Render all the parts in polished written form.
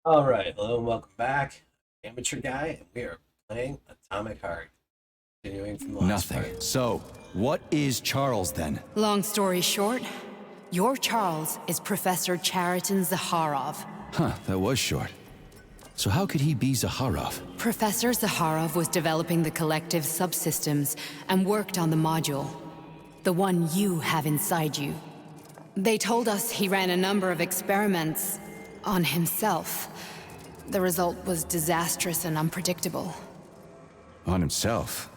All right, hello and welcome back. Amateur Guy, and we are playing Atomic Heart, continuing from the last Nothing. part. So, what is Charles then? Long story short, your Charles is Professor Chariton Zaharov. Huh, that was short. So how could he be Zaharov? Professor Zaharov was developing the collective subsystems and worked on the module, the one you have inside you. They told us he ran a number of experiments on himself. The result was disastrous and unpredictable. On himself?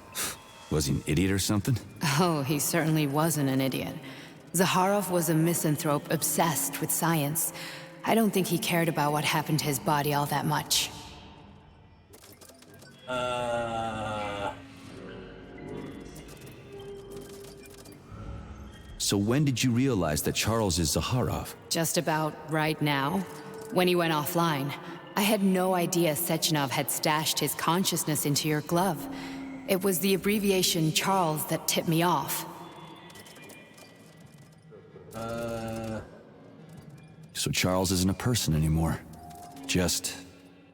Was he an idiot or something? Oh, he certainly wasn't an idiot. Zaharov was a misanthrope obsessed with science. I don't think he cared about what happened to his body all that much. Uh, So when did you realize that Charles is Zaharov? Just about right now, when he went offline, I had no idea Sechenov had stashed his consciousness into your glove. It was the abbreviation Charles that tipped me off. So Charles isn't a person anymore. Just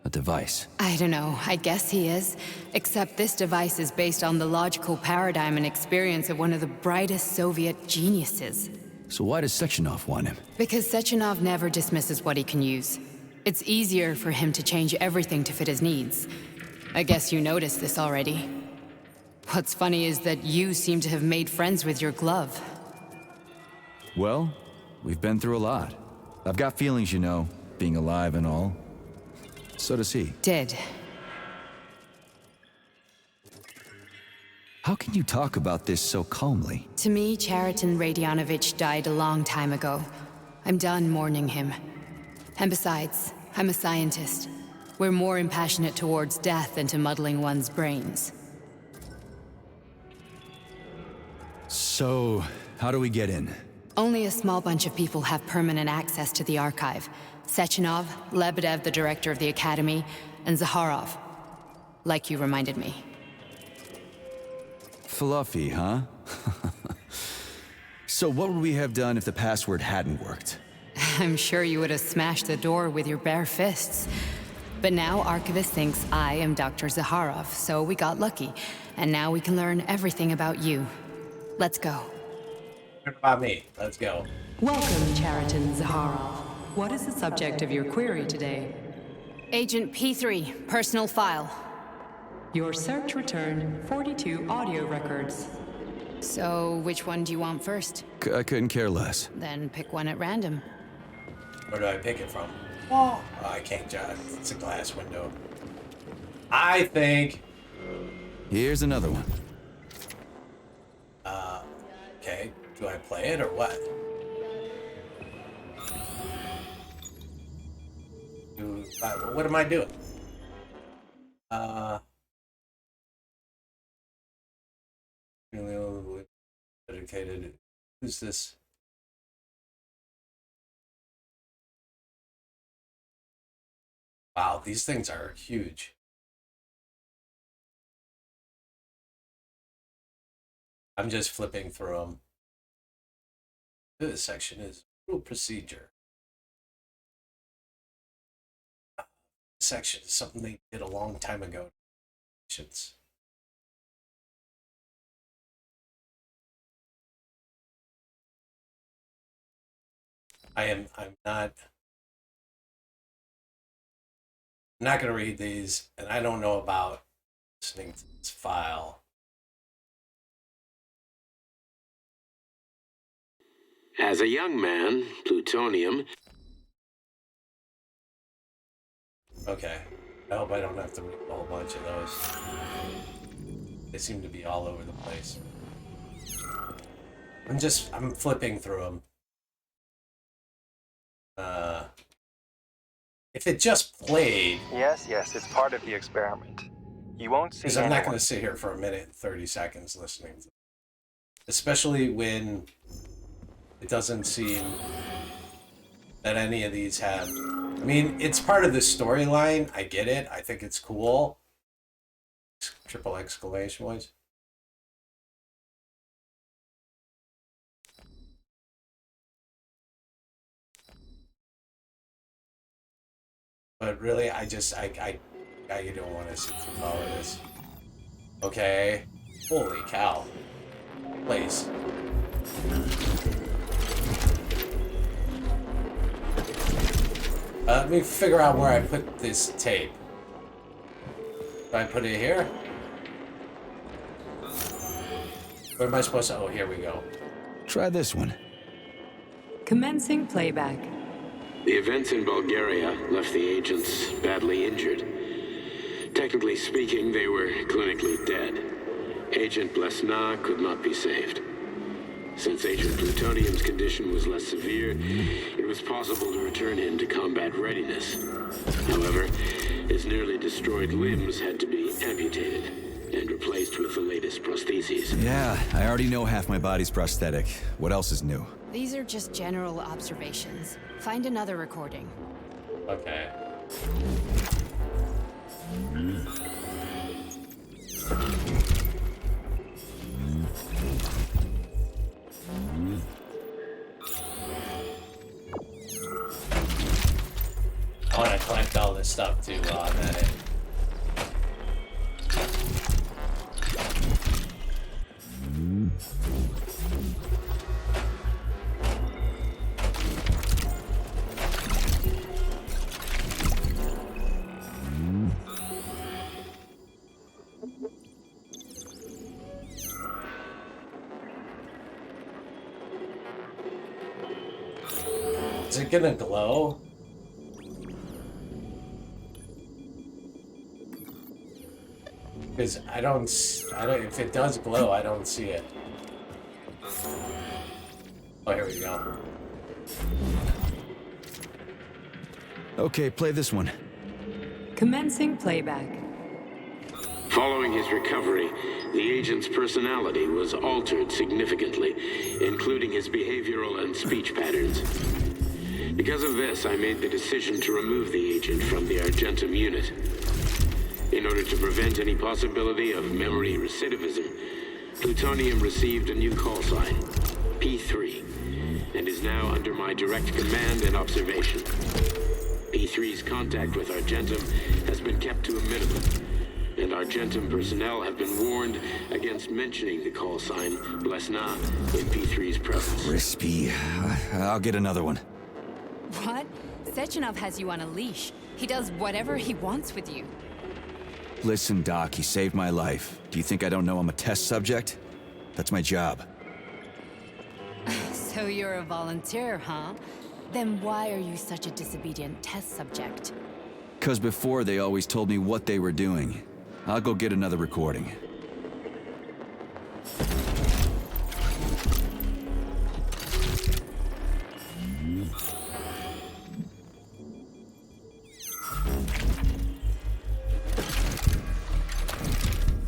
a device. I don't know, I guess he is. Except this device is based on the logical paradigm and experience of one of the brightest Soviet geniuses. So why does Sechenov want him? Because Sechenov never dismisses what he can use. It's easier for him to change everything to fit his needs. I guess you noticed this already. What's funny is that you seem to have made friends with your glove. Well, we've been through a lot. I've got feelings, you know, being alive and all. So does he. Did. How can you talk about this so calmly? To me, Chariton Radionovich died a long time ago. I'm done mourning him. And besides, I'm a scientist. We're more impassionate towards death than to muddling one's brains. So, how do we get in? Only a small bunch of people have permanent access to the archive. Sechenov, Lebedev, the director of the Academy, and Zaharov. Like you reminded me. Fluffy, huh? So what would we have done if the password hadn't worked? I'm sure you would have smashed the door with your bare fists. But now Archivist thinks I am Dr. Zaharov, so we got lucky. And now we can learn everything about you. Let's go. What about me? Let's go. Welcome, Chariton Zaharov. What is the subject of your query today? Agent P3, personal file. Your search returned 42 audio records. So, which one do you want first? I couldn't care less. Then pick one at random. Where do I pick it from? Oh, I can't judge. It's a glass window. I think. Here's another one. Okay, do I play it or what? What am I doing? Dedicated. Who's this? Wow, these things are huge. I'm just flipping through them. This section is rule procedure. This section is something they did a long time ago. Sections. I'm not gonna read these, and I don't know about listening to this file. As a young man, plutonium. Okay. I hope I don't have to read a whole bunch of those. They seem to be all over the place. I'm flipping through them. If it just played, Yes, it's part of the experiment. You won't see because I'm not anyone. going to sit here for a minute and 30 seconds listening to them. Especially when it doesn't seem that any of these have. I mean, it's part of the storyline. I get it. I think it's cool. Triple exclamation points. But really, I don't want to sit through all of this. Okay. Holy cow. Please. Let me figure out where I put this tape. Do I put it here? Where am I supposed to? Oh, here we go. Try this one. Commencing playback. The events in Bulgaria left the agents badly injured. Technically speaking, they were clinically dead. Agent Blesna could not be saved. Since Agent Plutonium's condition was less severe, it was possible to return him to combat readiness. However, his nearly destroyed limbs had to be amputated and replaced with the latest prostheses. Yeah, I already know half my body's prosthetic. What else is new? These are just general observations. Find another recording. Okay. I want to collect all this stuff to edit. Is it gonna glow? Because I don't, if it does glow, I don't see it. Oh, here we go. Okay, play this one. Commencing playback. Following his recovery, the agent's personality was altered significantly, including his behavioral and speech patterns. Because of this, I made the decision to remove the agent from the Argentum unit. In order to prevent any possibility of memory recidivism, Plutonium received a new call sign, P3, and is now under my direct command and observation. P3's contact with Argentum has been kept to a minimum, and Argentum personnel have been warned against mentioning the call sign Blesna in P3's presence. Crispy. I'll get another one. What? Sechenov has you on a leash. He does whatever he wants with you. Listen, Doc, he saved my life. Do you think I don't know I'm a test subject? That's my job. So you're a volunteer, huh? Then why are you such a disobedient test subject? 'Cause before they always told me what they were doing. I'll go get another recording.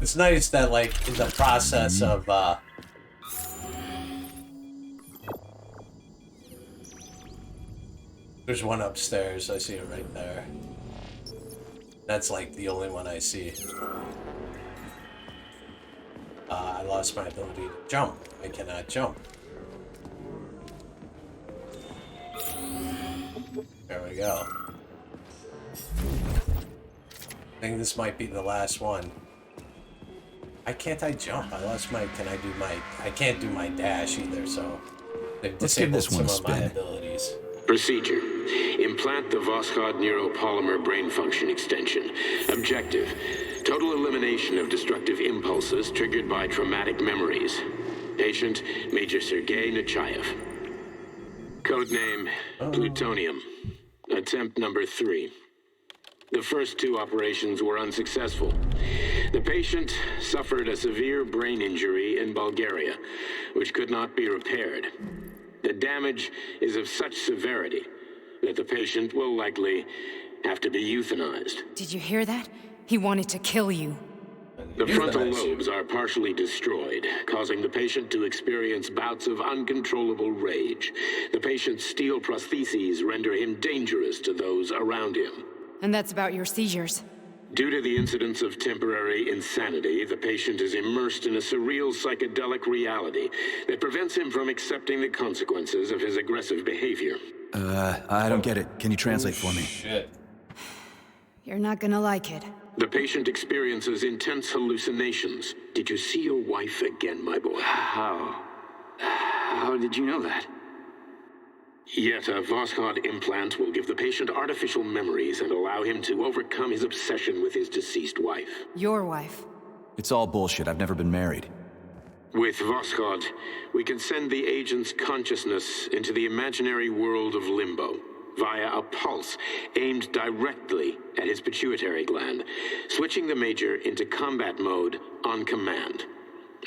It's nice that, like, in the process of, there's one upstairs, I see it right there. That's, like, the only one I see. I lost my ability to jump. I cannot jump. There we go. I think this might be the last one. Why can't I jump? I lost my, I can't do my dash either, so they've Let's give disabled this one some a of my spin. abilities. Procedure. Implant the Voskhod neuropolymer brain function extension. Objective. Total elimination of destructive impulses triggered by traumatic memories. Patient, Major Sergei Nechayev. Codename, Plutonium. Attempt number 3. The first 2 operations were unsuccessful. The patient suffered a severe brain injury in Bulgaria, which could not be repaired. The damage is of such severity that the patient will likely have to be euthanized. Did you hear that? He wanted to kill you. The frontal lobes are partially destroyed, causing the patient to experience bouts of uncontrollable rage. The patient's steel prostheses render him dangerous to those around him. And that's about your seizures. Due to the incidence of temporary insanity, the patient is immersed in a surreal psychedelic reality that prevents him from accepting the consequences of his aggressive behavior. I don't get it. Can you translate for me? Shit. You're not gonna like it. The patient experiences intense hallucinations. Did you see your wife again, my boy? How did you know that? Yet a Voskhod implant will give the patient artificial memories and allow him to overcome his obsession with his deceased wife. Your wife. It's all bullshit. I've never been married. With Voskhod, we can send the agent's consciousness into the imaginary world of Limbo via a pulse aimed directly at his pituitary gland, switching the Major into combat mode on command.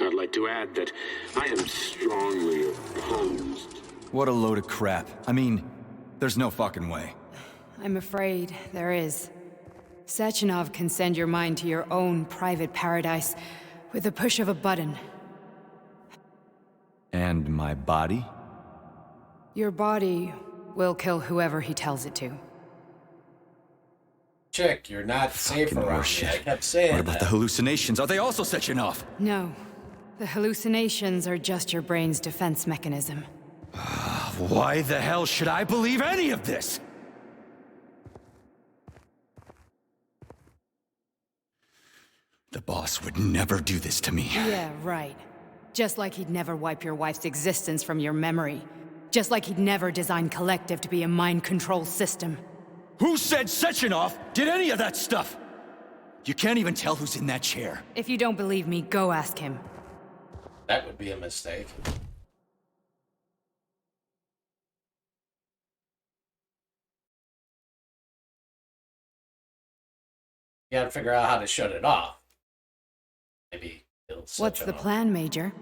I'd like to add that I am strongly opposed. What a load of crap. I mean, there's no fucking way. I'm afraid there is. Sechenov can send your mind to your own private paradise with the push of a button. And my body? Your body will kill whoever he tells it to. Chick, you're not safe Fucking around me. horseshit. I kept saying What about that. the hallucinations? Are they also Sechenov? No. The hallucinations are just your brain's defense mechanism. Why the hell should I believe any of this? The boss would never do this to me. Yeah, right. Just like he'd never wipe your wife's existence from your memory. Just like he'd never design Collective to be a mind control system. Who said Sechenov did any of that stuff? You can't even tell who's in that chair. If you don't believe me, go ask him. That would be a mistake. You gotta figure out how to shut it off. Maybe kill Sechenov. What's the plan, Major?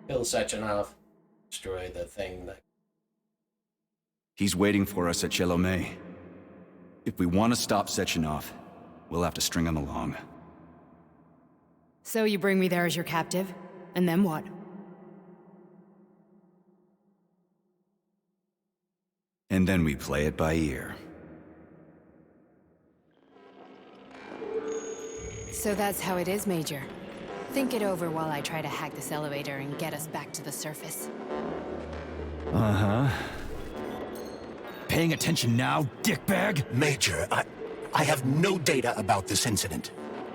Kill Sechenov. Destroy the thing that... He's waiting for us at Chelomey. If we want to stop Sechenov, we'll have to string him along. So you bring me there as your captive? And then what? And then we play it by ear. So that's how it is, Major. Think it over while I try to hack this elevator and get us back to the surface. Uh-huh. Paying attention now, dickbag? Major, I have no data about this incident.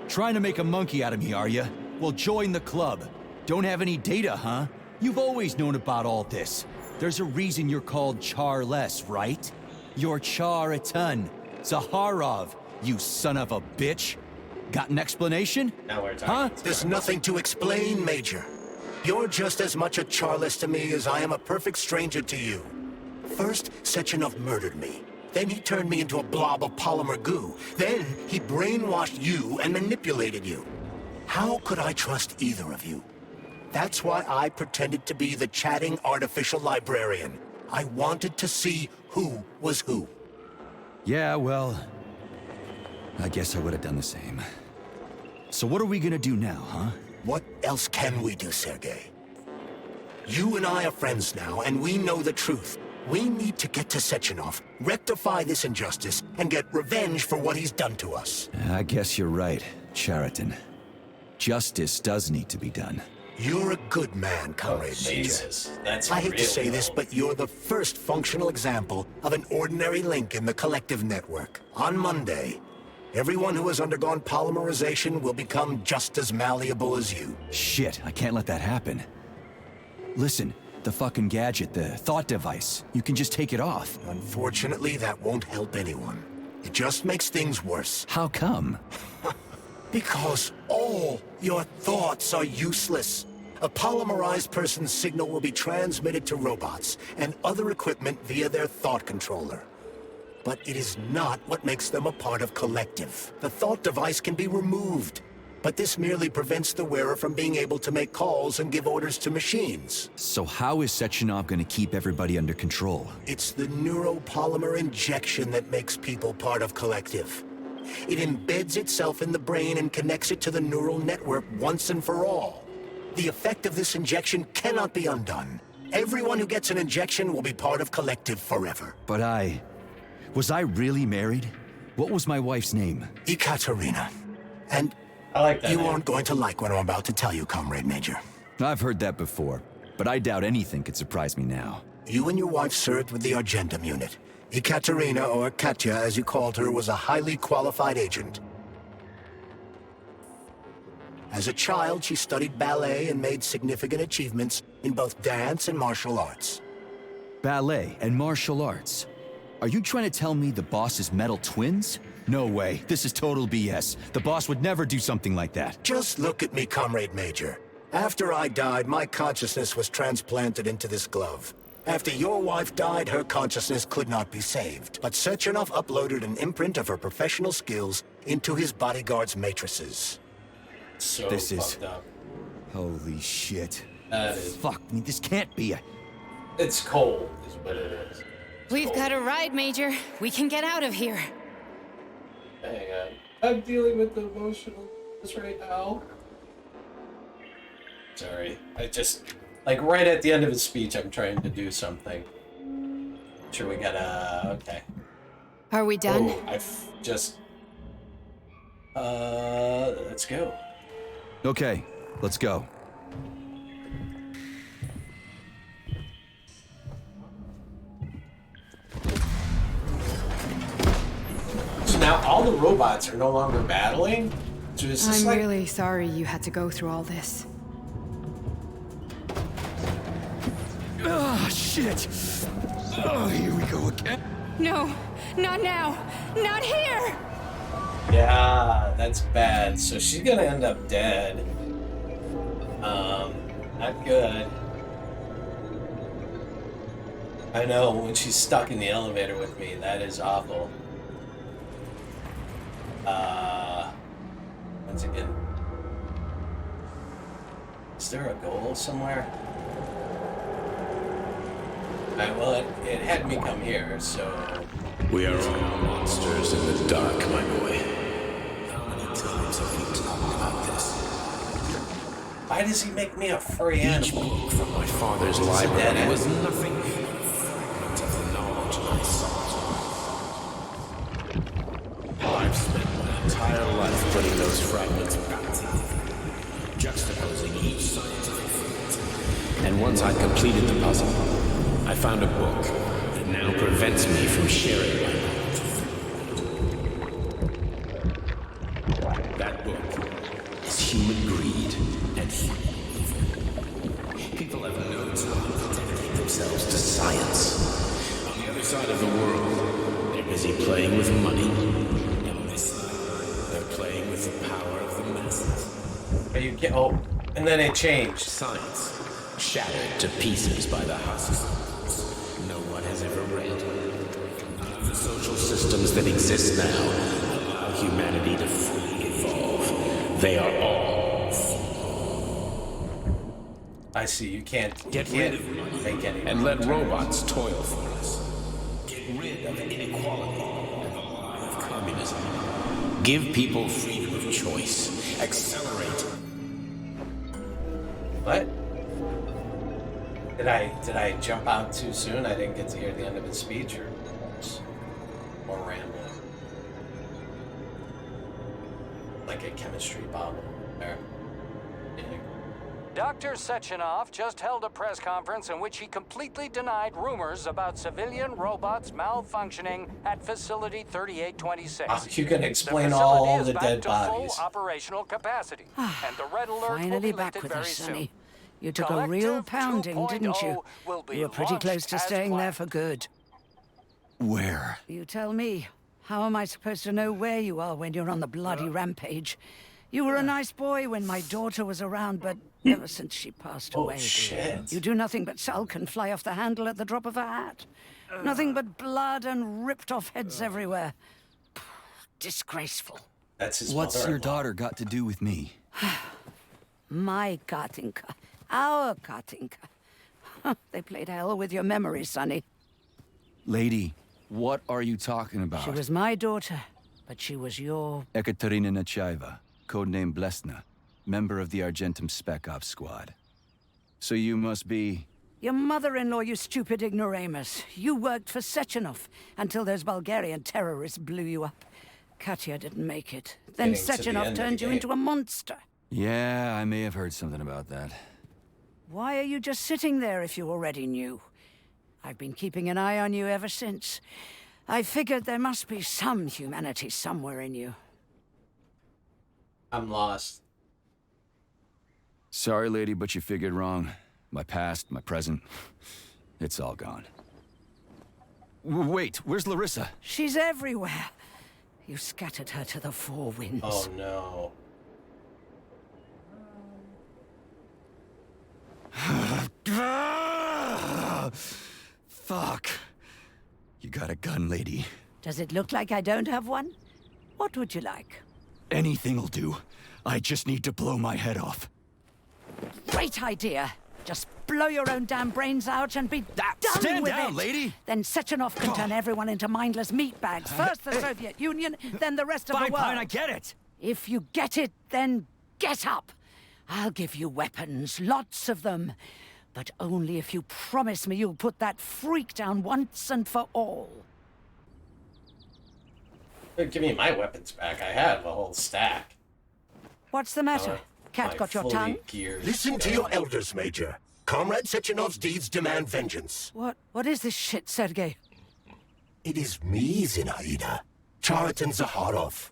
Trying to make a monkey out of me, are you? Well, join the club. Don't have any data, huh? You've always known about all this. There's a reason you're called Charless, right? You're Char-Atan. Zaharov, you son of a bitch. Got an explanation? Now we're talking. Huh? There's nothing to explain, Major. You're just as much a Charless to me as I am a perfect stranger to you. First, Sechenov murdered me. Then he turned me into a blob of polymer goo. Then he brainwashed you and manipulated you. How could I trust either of you? That's why I pretended to be the chatting artificial librarian. I wanted to see who was who. Yeah, well... I guess I would have done the same. So what are we gonna do now, huh? What else can we do, Sergei? You and I are friends now, and we know the truth. We need to get to Sechenov, rectify this injustice, and get revenge for what he's done to us. I guess you're right, Chariton. Justice does need to be done. You're a good man, Comrade Major. Jesus. That's I hate to real, say this, though. but you're the first functional example of an ordinary link in the Collective network. On Monday, everyone who has undergone polymerization will become just as malleable as you. Shit, I can't let that happen. Listen, the fucking gadget, the thought device, you can just take it off. Unfortunately, that won't help anyone. It just makes things worse. How come? Because all your thoughts are useless. A polymerized person's signal will be transmitted to robots and other equipment via their thought controller. But it is not what makes them a part of Collective. The thought device can be removed, but this merely prevents the wearer from being able to make calls and give orders to machines. So how is Sechenov gonna keep everybody under control? It's the neuropolymer injection that makes people part of Collective. It embeds itself in the brain and connects it to the neural network once and for all. The effect of this injection cannot be undone. Everyone who gets an injection will be part of Collective forever. But was I really married? What was my wife's name? Ekaterina. And I like that you name. aren't going to like what I'm about to tell you, Comrade Major. I've heard that before, but I doubt anything could surprise me now. You and your wife served with the Argentum unit. Ekaterina, or Katya as you called her, was a highly qualified agent. As a child, she studied ballet and made significant achievements in both dance and martial arts. Ballet and martial arts. Are you trying to tell me the boss is metal twins? No way. This is total BS. The boss would never do something like that. Just look at me, Comrade Major. After I died, my consciousness was transplanted into this glove. After your wife died, her consciousness could not be saved. But Sechenov uploaded an imprint of her professional skills into his bodyguard's matrices. So This is- fucked up. Holy shit. Is, Fuck me, this can't be a... it's cold, is what it is. We've got a ride, Major. We can get out of here. Hang on. I'm dealing with the emotional right now. Sorry. I just, like, right at the end of his speech, I'm trying to do something. Sure, we gotta. Okay. Are we done? Oh, just. Let's go. Okay, let's go. So now all the robots are no longer battling? So is this I'm like. really sorry you had to go through all this. Ah, shit! Oh, here we go again. No, not now. Not here! Yeah, that's bad. So she's gonna end up dead. Not good. I know, when she's stuck in the elevator with me, that is awful. Once again. Is there a goal somewhere? Alright, well, it had me come here, so... We are all monsters in the dark, my boy. How many times have we talked about this? Why does he make me a furry animal? Each book from my father's dead library end. was nothing but a fragment of the knowledge I sought. I've spent my entire life putting those fragments back together, juxtaposing each scientific fact. And once I completed the puzzle, I found a book that now prevents me from sharing my knowledge. That book is Human Greed and Human Evil. People have no time to dedicate themselves to science. On the other side of the world, they're busy playing with money. And on this side, they're playing with the power of the masses. Are you get? Oh, and then it changed. Science, shattered to pieces by the husks no one has ever read. None of the social systems that exist now allow humanity to fully evolve. They are all I see. You can't Get rid of money make any. and let robots toil for us. Get rid of inequality and the lie of communism. Give people freedom of choice. Accelerate. What? Did I jump out too soon? I didn't get to hear the end of his speech, or more rambling. Like a chemistry bubble there. Yeah. Dr. Sechenov just held a press conference in which he completely denied rumors about civilian robots malfunctioning at Facility 3826. You can explain the all facility the is back dead to bodies. full operational capacity, and the red alert will Finally be back lifted with very us, soon. Sonny. You took a real Collective pounding, didn't you? 2.0 will be You were pretty launched close to as staying there planned. for good. Where? You tell me. How am I supposed to know where you are when you're on the bloody rampage? You were a nice boy when my daughter was around, but ever since she passed Oh, away, shit. you do nothing but sulk and fly off the handle at the drop of a hat. Nothing but blood and ripped off heads everywhere. Disgraceful. That's his What's your mother-in-law. daughter got to do with me? My Katinka. Our Katinka. They played hell with your memory, Sonny. Lady, what are you talking about? She was my daughter, but she was your... Ekaterina Nechaeva, codename Blesna, member of the Argentum Spec Ops squad. So you must be... Your mother-in-law, you stupid ignoramus. You worked for Sechenov until those Bulgarian terrorists blew you up. Katya didn't make it. Then Getting to the end Sechenov of turned the you game. into a monster. Yeah, I may have heard something about that. Why are you just sitting there if you already knew? I've been keeping an eye on you ever since. I figured there must be some humanity somewhere in you. I'm lost. Sorry, lady, but you figured wrong. My past, my present, it's all gone. Wait, where's Larissa? She's everywhere. You scattered her to the four winds. Oh no. Fuck. You got a gun, lady. Does it look like I don't have one? What would you like? Anything'll do. I just need to blow my head off. Great idea. Just blow your own damn brains out and be done Stand with down, it. lady. Then Sechenov can turn everyone into mindless meatbags. First the Soviet Union, then the rest of the world. Fine, I get it. If you get it, then get up. I'll give you weapons, lots of them. But only if you promise me you'll put that freak down once and for all. Give me my weapons back. I have a whole stack. What's the matter? Cat got your tongue? Listen to your elders, Major. Comrade Sechenov's deeds demand vengeance. What is this shit, Sergei? It is me, Zinaida. Chariton Zakharov.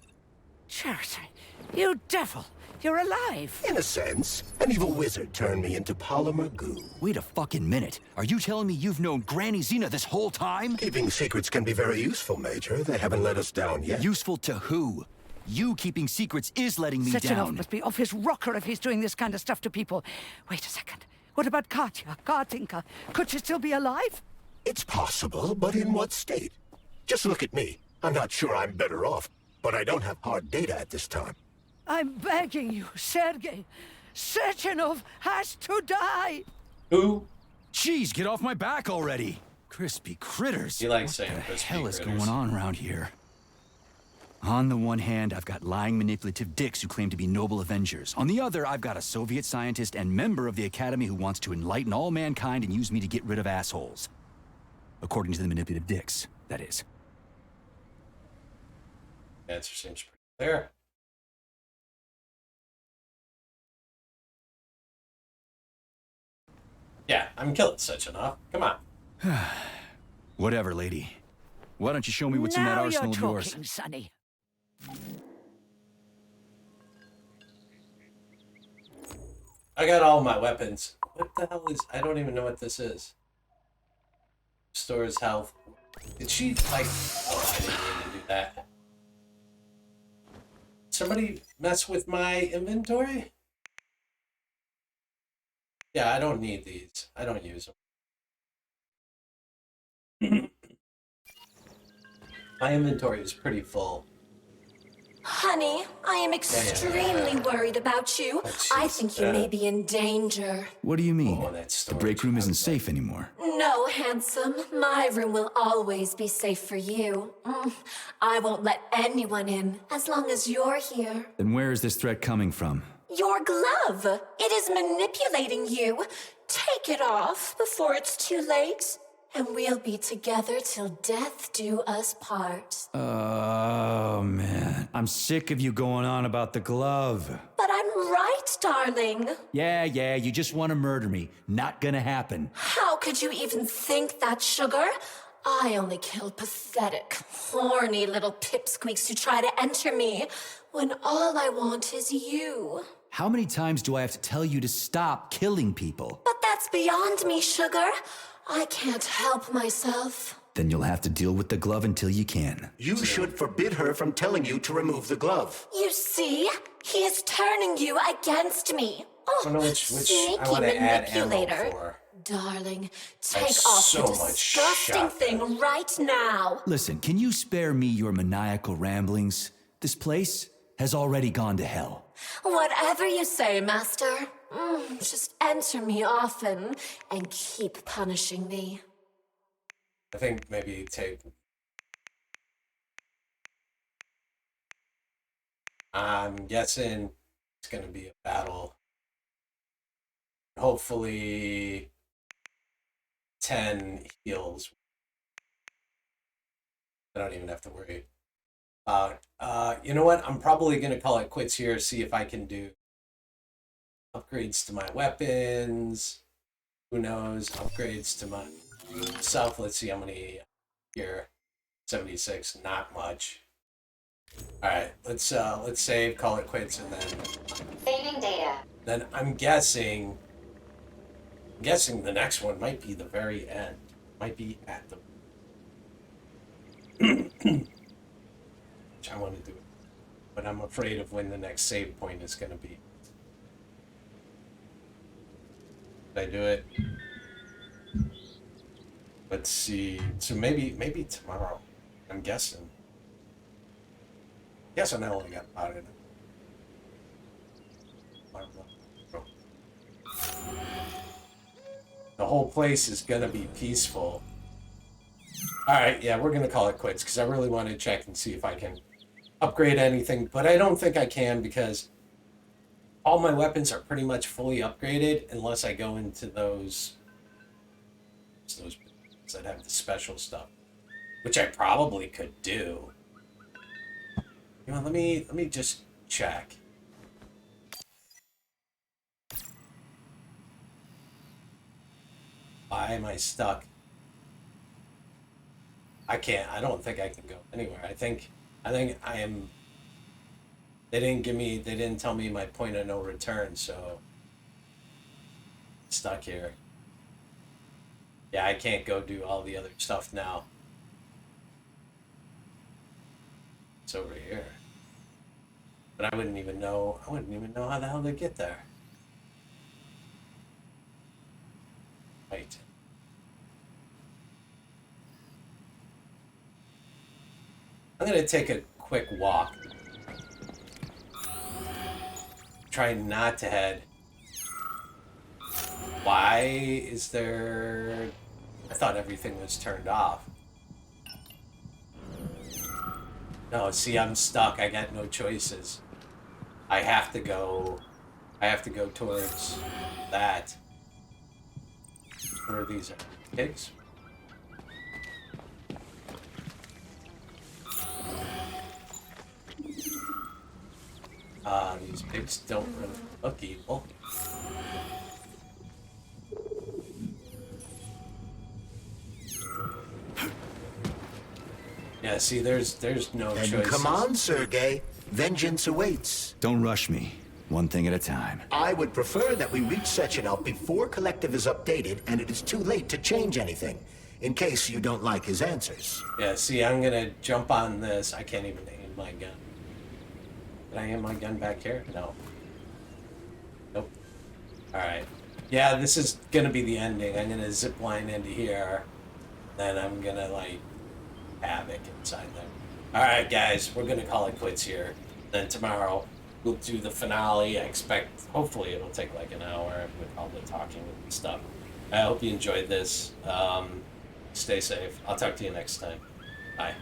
Chariton, you devil. You're alive. In a sense, an evil wizard turned me into polymer goo. Wait a fucking minute. Are you telling me you've known Granny Zina this whole time? Keeping secrets can be very useful, Major. They haven't let us down yet. Useful to who? You keeping secrets is letting me Sechenov down. must be off his rocker if he's doing this kind of stuff to people. Wait a second. What about Katya, Kartinka? Could she still be alive? It's possible, but in what state? Just look at me. I'm not sure I'm better off, but I don't have hard data at this time. I'm begging you, Sergei. Sechenov has to die. Who? Jeez, get off my back already. Crispy critters. You like saying what the crispy hell is critters. going on around here? On the one hand, I've got lying manipulative dicks who claim to be noble avengers. On the other, I've got a Soviet scientist and member of the Academy who wants to enlighten all mankind and use me to get rid of assholes. According to the manipulative dicks, that is. Answer seems pretty clear. Yeah, I'm killing Sechenov. Come on. Whatever, lady. Why don't you show me what's in that Now arsenal of you're yours? talking, Sonny. I got all my weapons. What the hell is... I don't even know what this is. Stores health. Did she, like... Oh, I didn't mean to do that. Somebody mess with my inventory? Yeah, I don't need these. I don't use them. My inventory is pretty full. Honey, I am extremely worried about you. I think you may be in danger. What do you mean? Oh, that The break room isn't safe anymore. No, handsome. My room will always be safe for you. I won't let anyone in as long as you're here. Then where is this threat coming from? Your glove. It is manipulating you. Take it off before it's too late, and we'll be together till death do us part. Oh, man. I'm sick of you going on about the glove. But I'm right, darling. Yeah, you just want to murder me. Not gonna happen. How could you even think that, sugar? I only kill pathetic, horny little pipsqueaks who try to enter me, when all I want is you. How many times do I have to tell you to stop killing people? But that's beyond me, sugar. I can't help myself. Then you'll have to deal with the glove until you can. You should forbid her from telling you to remove the glove. You see? He is turning you against me. I don't know which sneaky I want to add ammo manipulator. for. Darling, take That's off so the much disgusting shotgun. thing right now. Listen, can you spare me your maniacal ramblings? This place has already gone to hell. Whatever you say, Master. Just enter me often and keep punishing me. I think maybe take... I'm guessing it's going to be a battle. Hopefully 10 heals. I don't even have to worry about... you know what? I'm probably going to call it quits here, see if I can do upgrades to my weapons. Who knows? Upgrades to my self. Let's see how many here. 76, not much. All right, let's save, call it quits, and then Saving data. then I'm guessing the next one might be the very end. Might be at the which I want to do, but I'm afraid of when the next save point is going to be. Did I do it? Let's see. So maybe tomorrow. I'm guessing. Guessing I only got about it. The whole place is gonna be peaceful. Alright, yeah, we're gonna call it quits because I really want to check and see if I can upgrade anything, but I don't think I can because all my weapons are pretty much fully upgraded unless I go into those that have the special stuff, which I probably could do. You know, let me just check. Why am I stuck? I don't think I can go anywhere. I think I am. They didn't tell me my point of no return, so I'm stuck here. Yeah, I can't go do all the other stuff now. It's over here. But I wouldn't even know how the hell to get there. Wait. I'm gonna take a quick walk. Try not to head. Why is there... I thought everything was turned off. No, see, I'm stuck. I got no choices. I have to go towards that. What are these? Pigs? These pigs don't really look evil. Yeah, see, there's no Then choices. come on, Sergei. Vengeance awaits. Don't rush me. One thing at a time. I would prefer that we reach Sechenov before Collective is updated and it is too late to change anything, in case you don't like his answers. Yeah, see, I'm gonna jump on this. I can't even aim my gun. Can I aim my gun back here? No. Nope. Alright. Yeah, this is gonna be the ending. I'm gonna zip line into here. Then I'm gonna, like, havoc inside there. Alright, guys, we're gonna call it quits here. Then tomorrow, we'll do the finale. I expect, hopefully, it'll take like an hour with all the talking and stuff. I hope you enjoyed this. Stay safe. I'll talk to you next time. Bye.